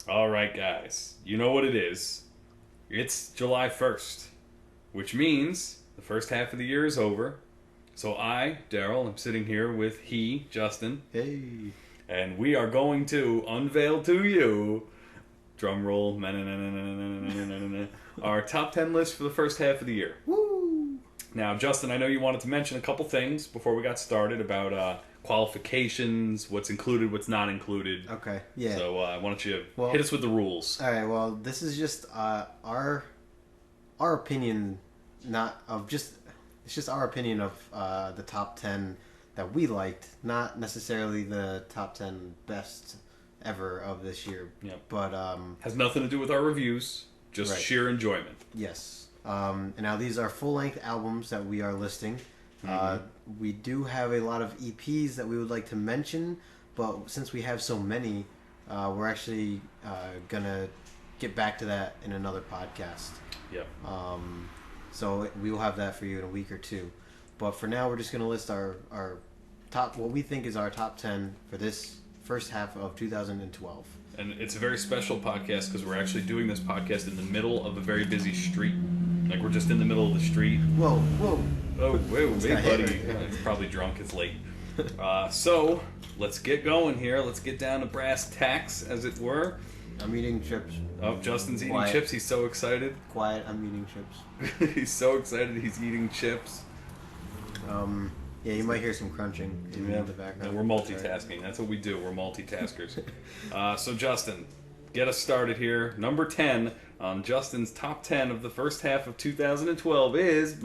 All right, guys. You know what it is. It's July 1st, which means the first half of the year is over. So I, Daryl, am sitting here with he, Justin, Hey. and we are going to unveil to you, drum roll, our top 10 list for the first half of the year. Woo! Now, Justin, I know you wanted to mention a couple things before we got started about qualifications, what's included, what's not included. Okay. Yeah. So why don't you Well- hit us with the rules? All right. Well, this is just our opinion, not of just. It's just our opinion of the top 10 that we liked, not necessarily the top 10 best ever of this year. Yep. But Has nothing to do with our reviews, just Right. sheer enjoyment. yes. And now these are full-length albums that we are listing. We do have a lot of EPs that we would like to mention, but since we have so many, we're actually gonna get back to that in another podcast. Yep. So we will have that for you in a week or two. But for now, we're just gonna list our top, what we think is our top 10 for this first half of 2012. And it's a very special podcast because we're actually doing this podcast in the middle of a very busy street. Like we're just in the middle of the street. Whoa. Oh, wait, It's hey, got buddy. hit right there. It's probably drunk. It's late. So let's get going here. Let's get down to brass tacks, as it were. I'm eating chips. Oh, Justin's eating Quiet. chips. He's so excited. Quiet, I'm eating chips. He's so excited. He's eating chips. Yeah, you might hear some crunching in the And background. we're multitasking. That's what we do. We're multitaskers. So, Justin, get us started here. Number 10 on Justin's top 10 of the first half of 2012 is... You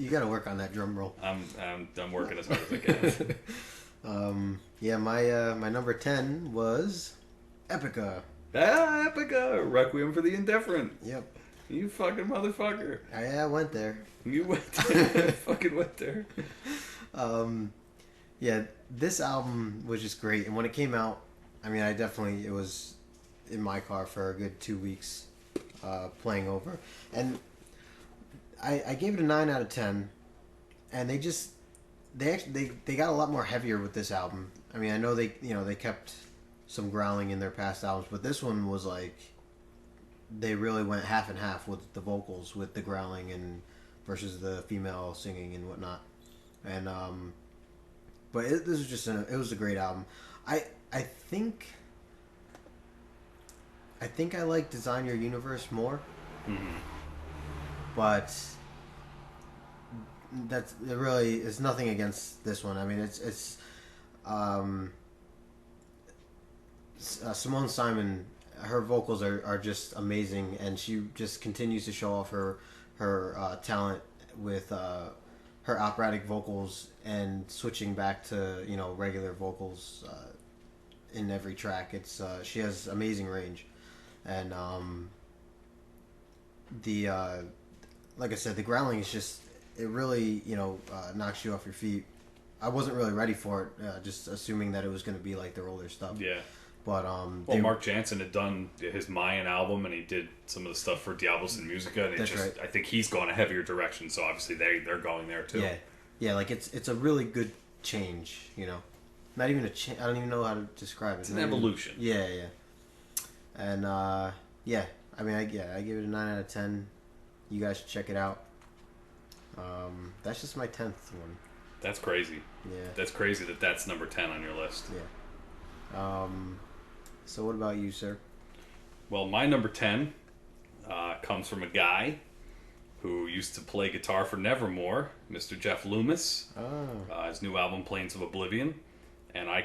gotta work on that drum roll. I'm working as hard as I can. Yeah, my number 10 was Epica. Epica! Requiem for the Indifferent. Yep. You fucking motherfucker. I went there. You went there. Fucking went there. Yeah, this album was just great. And when it came out, I mean, it was in my car for a good 2 weeks playing over. And I gave it a 9 out of 10. And they got a lot more heavier with this album. I mean, I know they kept some growling in their past albums, but this one was like, they really went half and half with the vocals, with the growling and versus the female singing and whatnot. And but this was just it was a great album. I think I like Design Your Universe more. Mm-hmm. But it really is nothing against this one. I mean, it's Simone Simon. Her vocals are just amazing, and she just continues to show off her talent with her operatic vocals and switching back to regular vocals in every track. It's she has amazing range, and the like I said, the growling is just, it really knocks you off your feet. I wasn't really ready for it, just assuming that it was going to be like their older stuff. Yeah. But Well, Mark Jansen had done his Mayan album, and he did some of the stuff for Diablos and Musica, and That's right. I think he's gone a heavier direction, so obviously they're going there too. Yeah, like it's a really good change, Not even a change. I don't even know how to describe it. It's an evolution. Yeah. And yeah, I mean, I give it a 9 out of 10. You guys should check it out. That's just my 10th one. That's crazy. Yeah. That's crazy that's number 10 on your list. Yeah. So what about you, sir? Well, my number 10 comes from a guy who used to play guitar for Nevermore, Mr. Jeff Loomis. Oh. His new album, Plains of Oblivion. And I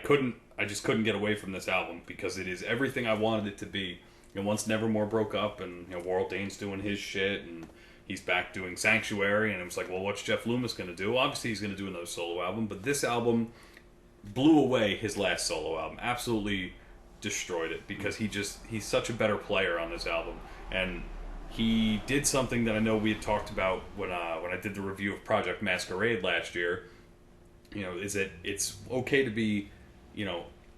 just couldn't get away from this album because it is everything I wanted it to be. Once Nevermore broke up and Warrell Dane's doing his shit and he's back doing Sanctuary, and it was like, well, what's Jeff Loomis going to do? Obviously, he's going to do another solo album, but this album blew away his last solo album. Absolutely destroyed it because he's such a better player on this album. And he did something that I know we had talked about when I did the review of Project Masquerade last year. Is that it's okay to be,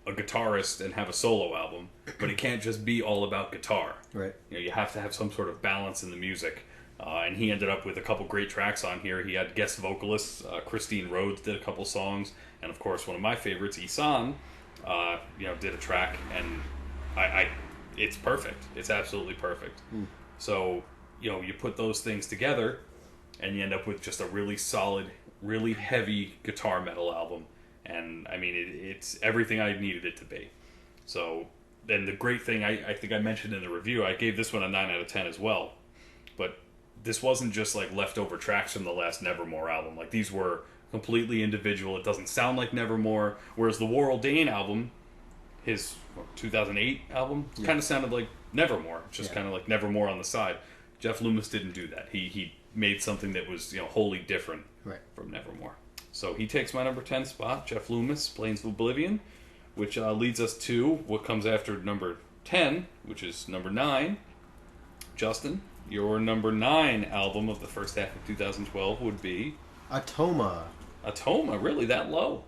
a guitarist and have a solo album, but it can't just be all about guitar. Right. You have to have some sort of balance in the music. And he ended up with a couple great tracks on here. He had guest vocalists. Christine Rhodes did a couple songs. And, of course, one of my favorites, Isan, did a track. And I it's perfect. It's absolutely perfect. So, you put those things together and you end up with just a really solid, really heavy guitar metal album. And I mean, it's everything I needed it to be. So, then the great thing, I think I mentioned in the review, I gave this one a 9 out of 10 as well. But this wasn't just like leftover tracks from the last Nevermore album. Like, these were completely individual. It doesn't sound like Nevermore. Whereas the War Dane album, his 2008 album, kind of sounded like Nevermore. Just kind of like Nevermore on the side. Jeff Loomis didn't do that. He made something that was wholly different from Nevermore. So he takes my number 10 spot. Jeff Loomis, Plains of Oblivion, which leads us to what comes after number 10, which is number 9. Justin, your number 9 album of the first half of 2012 would be Atoma. Atoma, really that low?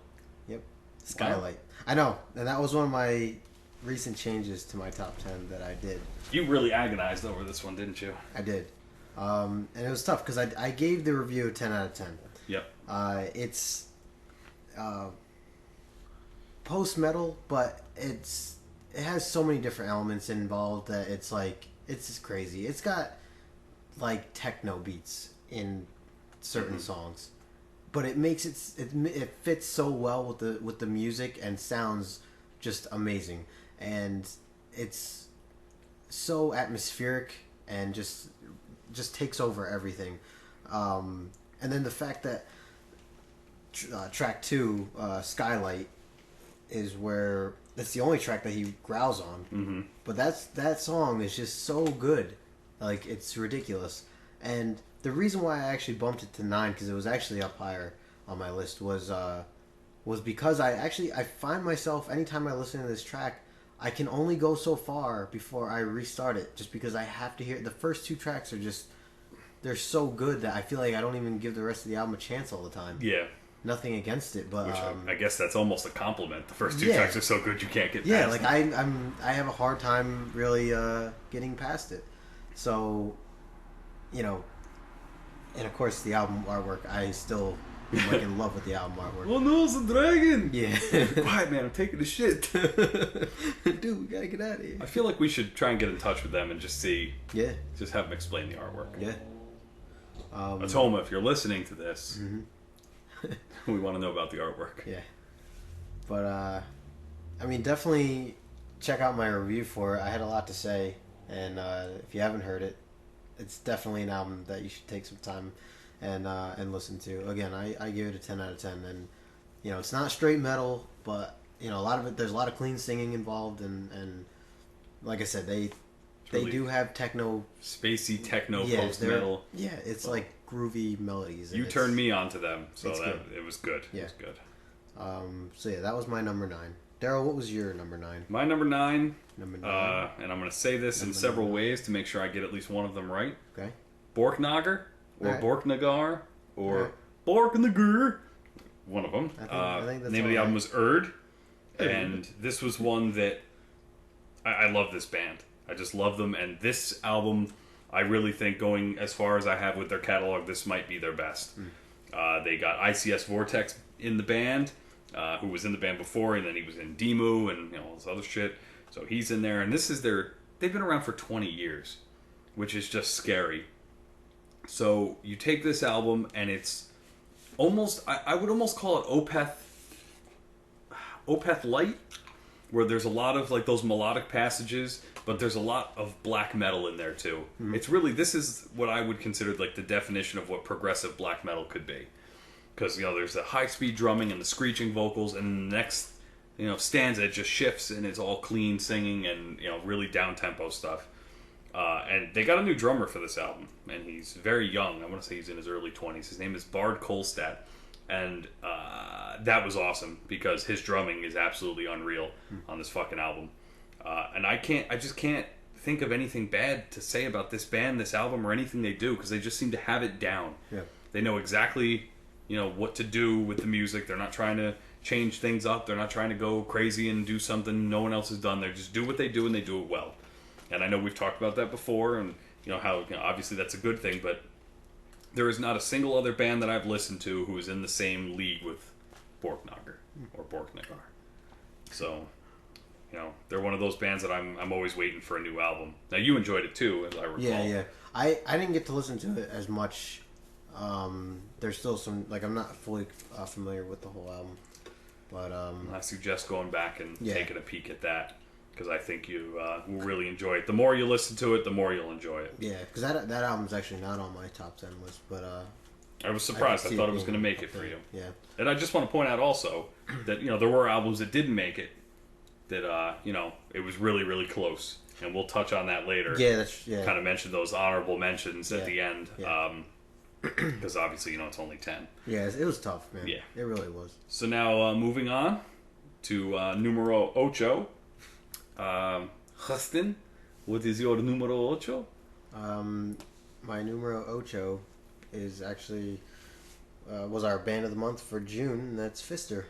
Yep. Skylight. Wow. I know, and that was one of my recent changes to my top 10 that I did. You really agonized over this one, didn't you? I did. And it was tough because I gave the review a 10 out of 10. Yep. It's post-metal, but it has so many different elements involved that it's just crazy. It's got like techno beats in certain songs, but it makes it fits so well with the music and sounds just amazing, and it's so atmospheric and just takes over everything. And then the fact that track 2, Skylight, is where that's the only track that he growls on. But that song is just so good, like it's ridiculous. And the reason why I actually bumped it to 9, because it was actually up higher on my list, was because I find myself, anytime I listen to this track, I can only go so far before I restart it, just because I have to hear the first 2 tracks are just, they're so good that I feel like I don't even give the rest of the album a chance all the time. Yeah. Nothing against it, but which I guess that's almost a compliment. The first 2 tracks are so good you can't get past like I have a hard time really getting past it. So, and of course the album artwork, I still am like in love with the album artwork. Well, no, it's a dragon. Yeah. Quiet, man. I'm taking the shit. Dude, we gotta get out of here. I feel like we should try and get in touch with them and just see. Yeah. Just have them explain the artwork. Yeah. Atoma, if you're listening to this, we want to know about the artwork. Yeah. But, I mean, definitely check out my review for it. I had a lot to say, and if you haven't heard it, it's definitely an album that you should take some time and listen to. Again, I give it a 10 out of 10, and it's not straight metal, but a lot of it, there's a lot of clean singing involved, and like I said, they really do have techno, spacey techno post metal. Yeah, it's like groovy melodies. You turned me on to them, so it was good. Yeah. It was good. So yeah, that was my number 9. Daryl, what was your number 9? My number 9. Number 9. And I'm going to say this in several ways to make sure I get at least one of them right. Okay. Borknagar, or Borknagar, or Borknagar. One of them. I think that's the name of the album was Erd, and this was one that I love this band. I just love them, and this album, I really think, going as far as I have with their catalog, this might be their best. They got ICS Vortex in the band, who was in the band before, and then he was in Demu and all this other shit. So he's in there, and this is they've been around for 20 years, which is just scary. So you take this album, and it's almost, I would almost call it Opeth Light, where there's a lot of like those melodic passages, but there's a lot of black metal in there too. It's really, this is what I would consider like the definition of what progressive black metal could be. Because, there's the high-speed drumming and the screeching vocals, and the next, stanza, it just shifts, and it's all clean singing and, really down-tempo stuff. And they got a new drummer for this album, and he's very young. I want to say he's in his early 20s. His name is Bard Kolstad, and that was awesome, because his drumming is absolutely unreal on this fucking album. And I just can't think of anything bad to say about this band, this album, or anything they do, because they just seem to have it down. Yeah. They know exactly what to do with the music. They're not trying to change things up. They're not trying to go crazy and do something no one else has done. They just do what they do, and they do it well. And I know we've talked about that before, and how obviously that's a good thing, but there is not a single other band that I've listened to who is in the same league with Borknagar or Borknagar. So they're one of those bands that I'm always waiting for a new album. Now you enjoyed it too, as I recall. Yeah. I didn't get to listen to it as much. There's still some, like, I'm not fully familiar with the whole album, but I suggest going back and Yeah. taking a peek at that, because I think you will really enjoy it. The more you listen to it, the more you'll enjoy it. yeah, because that album's actually not on my top 10 list, but I was surprised. I see thought it was being going to make up it for there. you. Yeah, And I just want to point out also that there were albums that didn't make it. That it was really, really close, and we'll touch on that later. yeah. Kind of mention those honorable mentions at Yeah. the end, Yeah. because obviously it's only 10. Yeah, it was tough, man. Yeah. It really was. So now moving on to numero ocho. Justin, what is your numero ocho? My numero ocho is actually was our band of the month for June, and that's Fister.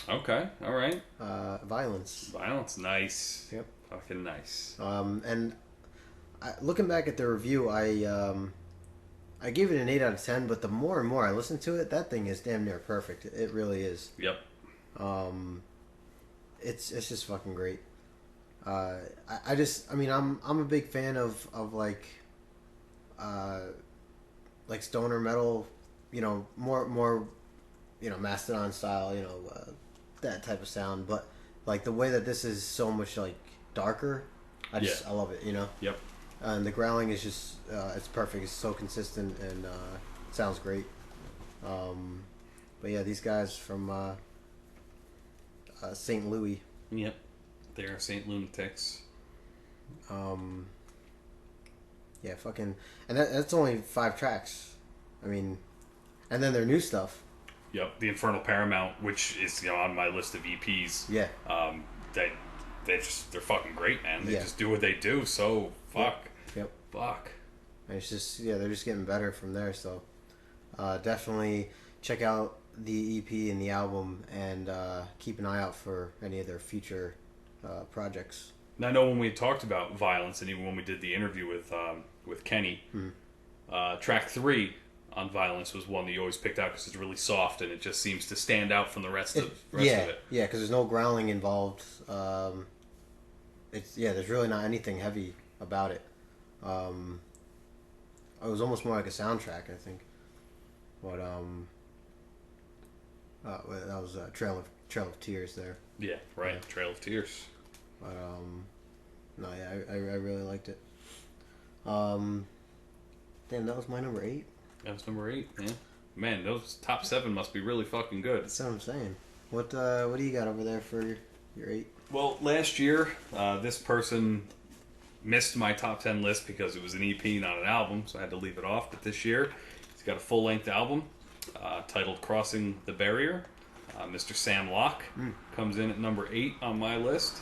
Okay, all right. Violence. Violence, nice. Yep. Fucking nice. And looking back at the review, I gave it an 8 out of 10, but the more and more I listen to it, that thing is damn near perfect. It really is. Yep. It's just fucking great. I'm a big fan of like stoner metal, more Mastodon style, that type of sound. But like the way that this is so much like darker, I love it. Yep. And the growling is just it's perfect. It's so consistent and sounds great. But yeah, these guys from St. Louis. Yep. They're St. Lunatics. Yeah, fucking, and that's only 5 tracks. I mean, and then their new stuff. Yep. The Infernal Paramount, which is on my list of EPs. Yeah. They're fucking great, man. They Yeah. just do what they do. So fuck. Yep. Fuck. And it's just they're just getting better from there. So definitely check out the EP and the album, and keep an eye out for any of their future projects. And I know when we talked about Violence, and even when we did the interview with Kenny, track 3 on Violence was one that you always picked out because it's really soft and it just seems to stand out from the rest of it. Yeah, because there's no growling involved. There's really not anything heavy about it. It was almost more like a soundtrack, I think. But that was Trail of Tears there. Yeah, right. Yeah. Trail of Tears. But no, yeah, I really liked it. Damn, that was my number 8. That was number 8. Yeah, man, those top 7 must be really fucking good. That's what I'm saying. What do you got over there for your 8? Well, last year, this person missed my top 10 list because it was an EP, not an album, so I had to leave it off. But this year, he's got a full-length album titled "Crossing the Barrier." Mr. Sam Locke comes in at number 8 on my list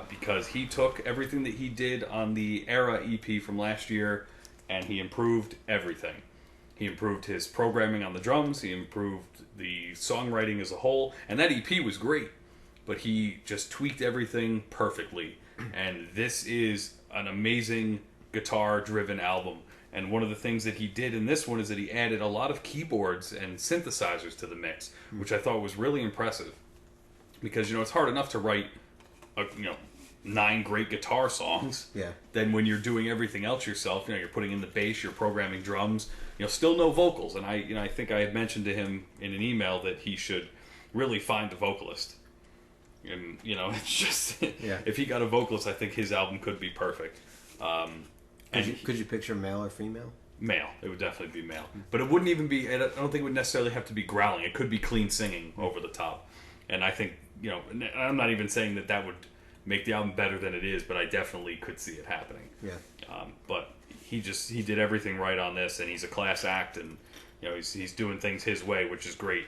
because he took everything that he did on the Era EP from last year and he improved everything. He improved his programming on the drums, he improved the songwriting as a whole, and that EP was great, but he just tweaked everything perfectly. And this is an amazing guitar-driven album. And one of the things that he did in this one is that he added a lot of keyboards and synthesizers to the mix, which I thought was really impressive. Because, it's hard enough to write, 9 great guitar songs. Yeah. Then when you're doing everything else yourself, you're putting in the bass, you're programming drums, still no vocals. And I think I had mentioned to him in an email that he should really find a vocalist. And, it's just, if he got a vocalist, I think his album could be perfect. Could you picture male or female? Male. It would definitely be male. But it wouldn't even be, I don't think it would necessarily have to be growling. It could be clean singing over the top. And I think, I'm not even saying that would make the album better than it is, but I definitely could see it happening. Yeah. But he did everything right on this, and he's a class act, and, he's doing things his way, which is great.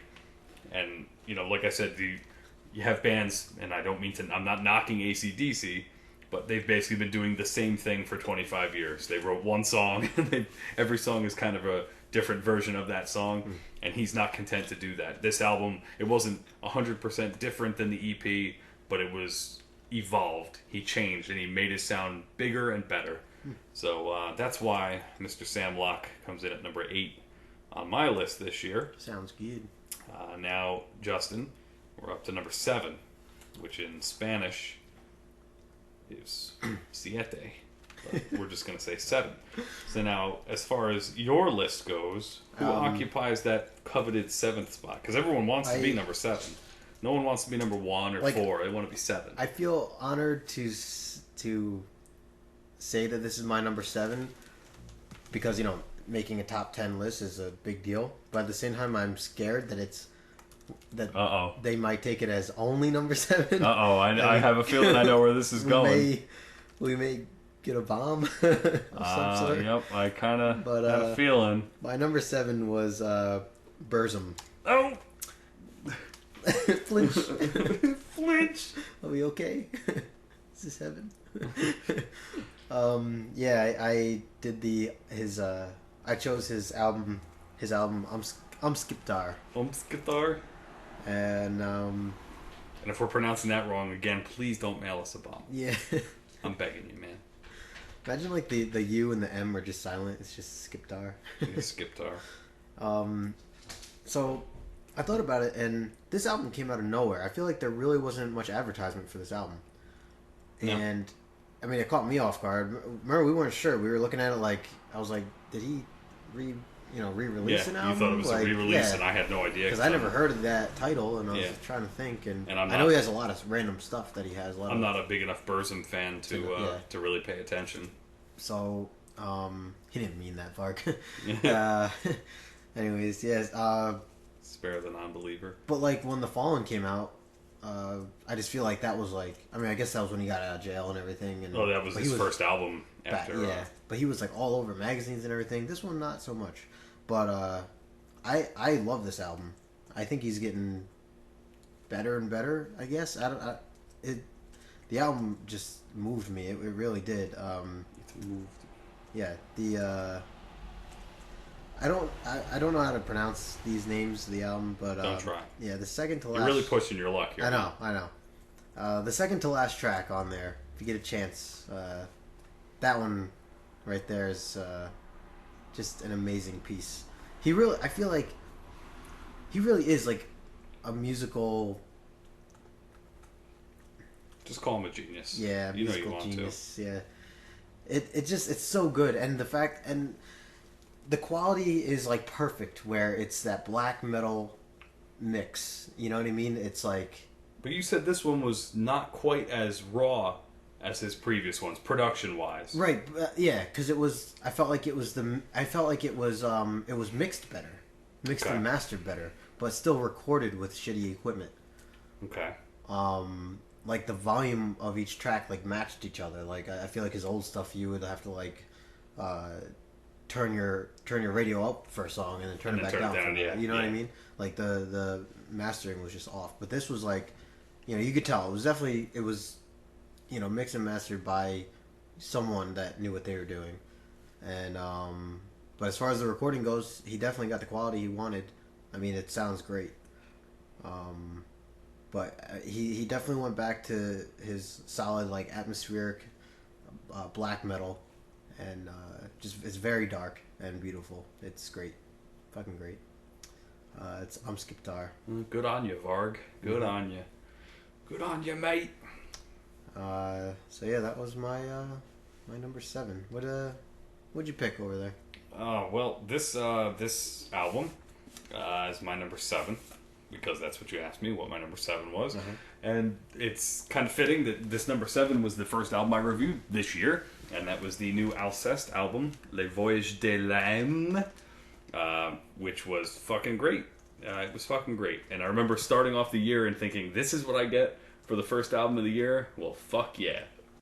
And, like I said, you have bands, and I'm not knocking AC/DC, but they've basically been doing the same thing for 25 years. They wrote one song, and every song is kind of a different version of that song, and he's not content to do that. This album, it wasn't 100% different than the EP, but it was evolved. He changed, and he made his sound bigger and better. So that's why Mr. Sam Locke comes in at number 8 on my list this year. Sounds good. Now, Justin, we're up to number 7, which in Spanish is siete. But we're just going to say 7. So now, as far as your list goes, who occupies that coveted 7th spot? Because everyone wants to be number 7. No one wants to be number 1 or 4. They want to be 7. I feel honored to say that this is my number 7 because, making a top 10 list is a big deal. But at the same time, I'm scared that they might take it as only number 7. I have a feeling I know where this is going. We may get a bomb of some sort. Yep, I kind of had a feeling. My number 7 was Burzum. Oh! Flinch. Flinch! Are we okay? Is this heaven? I did I chose his album Skiptar. Skiptar. And if we're pronouncing that wrong again, please don't mail us a bomb. Yeah. I'm begging you, man. Imagine like the U and the M are just silent. It's just Skiptar. Skiptar. So I thought about it, and this album came out of nowhere. I feel like there really wasn't much advertisement for this album. No. And I mean, it caught me off guard. Remember, we weren't sure. We were looking at it like, I was like, did he re-release an album? You thought it was a re-release, and I had no idea. Because I never heard of that title, and I was trying to think. And I know he has a lot of random stuff that he has. I'm not a big enough Burzum fan to really pay attention. So, he didn't mean that, Vark. Anyways, yes. Spare the non-believer. But like when The Fallen came out, I just feel like that was like, I mean, I guess that was when he got out of jail and everything. And that was his first album after. But he was like all over magazines and everything. This one not so much. But I love this album. I think he's getting better and better. I guess the album just moved me. It really did. It moved. Yeah. I don't know how to pronounce these names of the album, but don't try. Yeah, the second to last. You're really pushing your luck here. I know. The second to last track on there, if you get a chance, that one right there is just an amazing piece. I feel like he really is like a musical. Just call him a genius. Yeah, musical genius. To. Yeah, it's so good, and the quality is like perfect where it's that black metal mix. You know what I mean? It's like. But you said this one was not quite as raw as his previous ones, production wise. Right. Yeah, because it was. I felt like it was it was mixed better, mixed and mastered better, but still recorded with shitty equipment. Okay. Like the volume of each track like matched each other. Like I feel like his old stuff, you would have to like. Turn your radio up for a song and then turn it back down. You know what I mean? Like the mastering was just off. But this was like, you could tell it was mixed and mastered by someone that knew what they were doing. And but as far as the recording goes, he definitely got the quality he wanted. I mean, it sounds great. But he definitely went back to his solid like atmospheric black metal. And it's very dark and beautiful. It's great, fucking great. It's Skiptar. Good on you, Varg. Good on you. Good on you, mate. So yeah, that was my number 7. What'd you pick over there? Well, this album is my number 7 because that's what you asked me what my number 7 was, and it's kind of fitting that this number 7 was the first album I reviewed this year. And that was the new Alceste album, Les Voyages de l'Âme, which was fucking great. It was fucking great. And I remember starting off the year and thinking, this is what I get for the first album of the year? Well, fuck yeah.